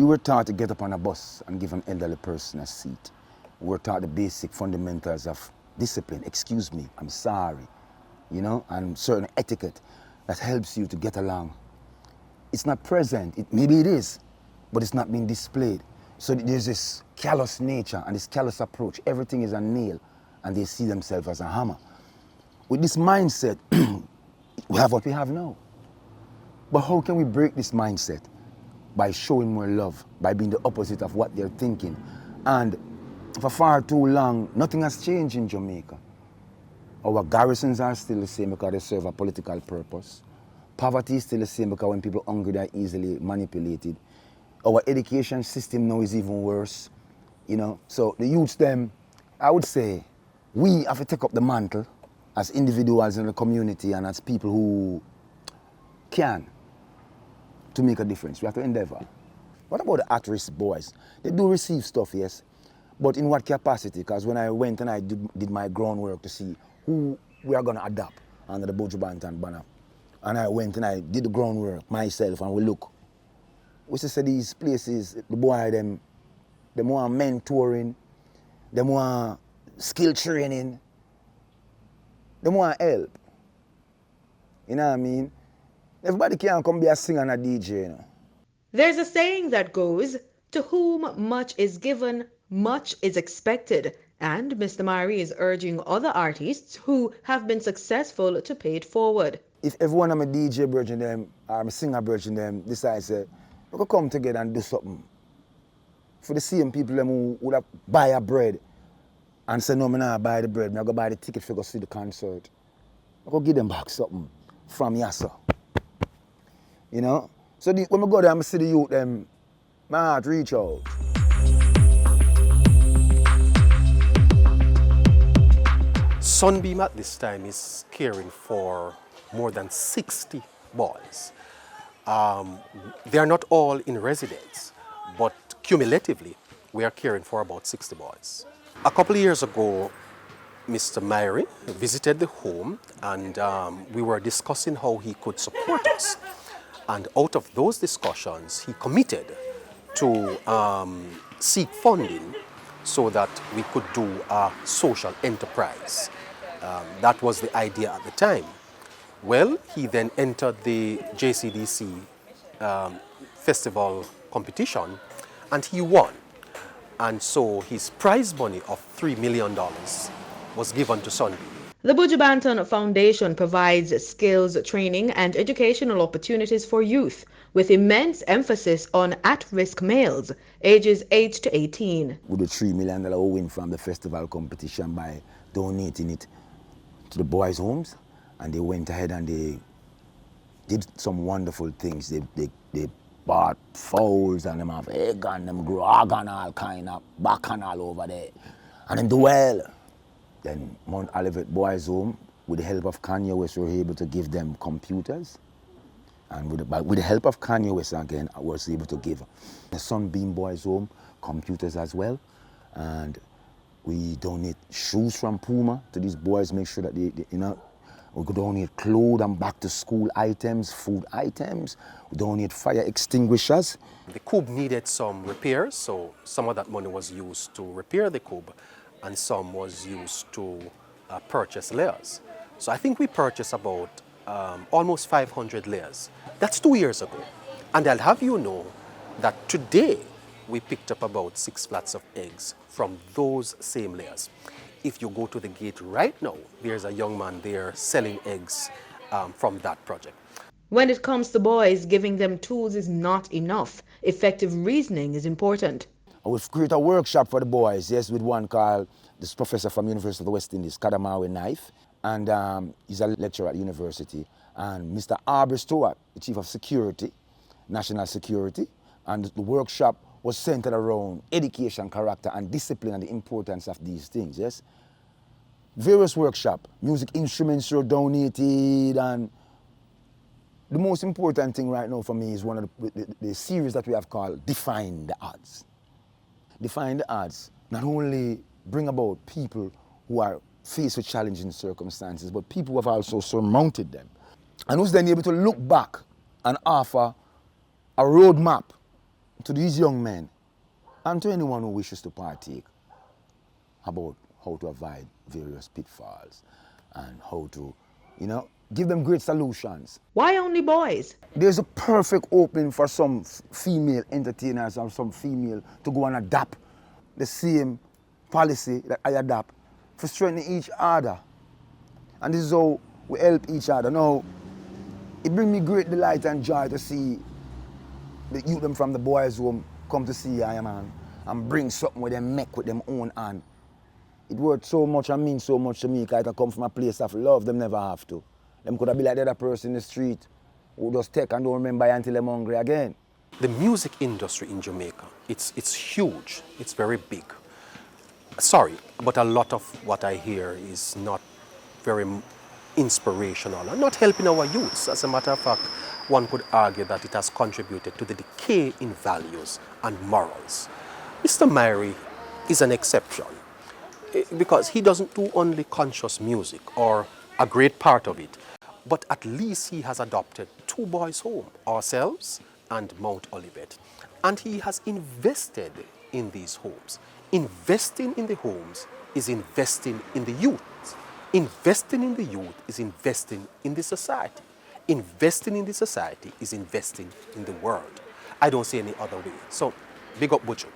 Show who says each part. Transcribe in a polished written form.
Speaker 1: We were taught to get up on a bus and give an elderly person a seat. We were taught the basic fundamentals of discipline. Excuse me, I'm sorry, you know, and certain etiquette that helps you to get along. It's not present. Maybe it is, but it's not being displayed. So there's this callous nature and this callous approach. Everything is a nail, and they see themselves as a hammer. With this mindset, we have what we have now. But how can we break this mindset? By showing more love, by being the opposite of what they're thinking. And for far too long, nothing has changed in Jamaica. Our garrisons are still the same because they serve a political purpose. Poverty is still the same because when people are hungry, they're easily manipulated. Our education system now is even worse, you know. So the youths, them, I would say, we have to take up the mantle as individuals in the community and as people who can to make a difference. We have to endeavor. What about the at-risk boys? They do receive stuff, yes, but in what capacity? Because when I went and I did my groundwork to see who we are going to adopt under the Buju Banton banner, and I went and I did the groundwork myself, and we look. We say these places, the boy, them want mentoring, them want skill training, them want help. You know what I mean? Everybody can't come be a singer and a DJ, you know.
Speaker 2: There's a saying that goes, to whom much is given, much is expected. And Mr. Mari is urging other artists who have been successful to pay it forward.
Speaker 1: If everyone of my DJ virgin them, or my singer virgin them, decides we could come together and do something for the same people them who would have buy a bread and say, no, I'm not buy the bread, I'm going to buy the ticket for go see the concert. I could give them back something from Yassa. You know? So when I go there and see the youth, them, my heart reach out.
Speaker 3: Sunbeam at this time is caring for more than 60 boys. They are not all in residence, but cumulatively, we are caring for about 60 boys. A couple of years ago, Mr. Myrie visited the home, and we were discussing how he could support us. And out of those discussions, he committed to seek funding so that we could do a social enterprise. That was the idea at the time. Well, he then entered the JCDC festival competition, and he won. And so his prize money of $3 million was given to Sunbeam.
Speaker 2: The Buju Banton Foundation provides skills training and educational opportunities for youth, with immense emphasis on at-risk males, ages 8 to 18.
Speaker 1: With the $3 million win from the festival competition by donating it to the boys' homes, and they went ahead and they did some wonderful things. They bought fowls and them have egg and them grog and all kind of back and all over there. And them do well. Then Mount Olivet Boys Home, with the help of Kanye West, we were able to give them computers. And with the help of Kanye West again, I was able to give the Sunbeam Boys Home computers as well. And we donate shoes from Puma to these boys, make sure that they you know, we could donate clothes and back to school items, food items. We donate fire extinguishers.
Speaker 3: The cube needed some repairs, so some of that money was used to repair the cube, and some was used to purchase layers. So I think we purchased about almost 500 layers. That's 2 years ago. And I'll have you know that today we picked up about 6 flats of eggs from those same layers. If you go to the gate right now, there's a young man there selling eggs from that project.
Speaker 2: When it comes to boys, giving them tools is not enough. Effective reasoning is important.
Speaker 1: I will create a workshop for the boys, yes, with one called this professor from University of the West Indies, Kadamawe Knife, and he's a lecturer at the university, and Mr. Aubrey Stewart, the Chief of Security, National Security, and the workshop was centered around education, character, and discipline, and the importance of these things, yes. Various workshops, music instruments were donated, and the most important thing right now for me is one of the series that we have called Define the Odds. Define the Odds not only bring about people who are faced with challenging circumstances, but people who have also surmounted them, and who's then able to look back and offer a roadmap to these young men and to anyone who wishes to partake about how to avoid various pitfalls and how to, give them great solutions.
Speaker 2: Why only boys?
Speaker 1: There's a perfect opening for some female entertainers or some female to go and adapt the same policy that I adapt for strengthening each other. And this is how we help each other. Now, it brings me great delight and joy to see the youth them from the boys' home come to see I am and bring something with them make with them own hand. It worth so much and means so much to me because it come from a place of love them never have to. Them could have been like the other person in the street who just take and don't remember until they're hungry again.
Speaker 3: The music industry in Jamaica, it's huge, it's very big. Sorry, but a lot of what I hear is not very inspirational and not helping our youths. As a matter of fact, one could argue that it has contributed to the decay in values and morals. Mr. Myrie is an exception because he doesn't do only conscious music or a great part of it, but at least he has adopted two boys' home, ourselves and Mount Olivet. And he has invested in these homes. Investing in the homes is investing in the youth. Investing in the youth is investing in the society. Investing in the society is investing in the world. I don't see any other way. So, big up Buju.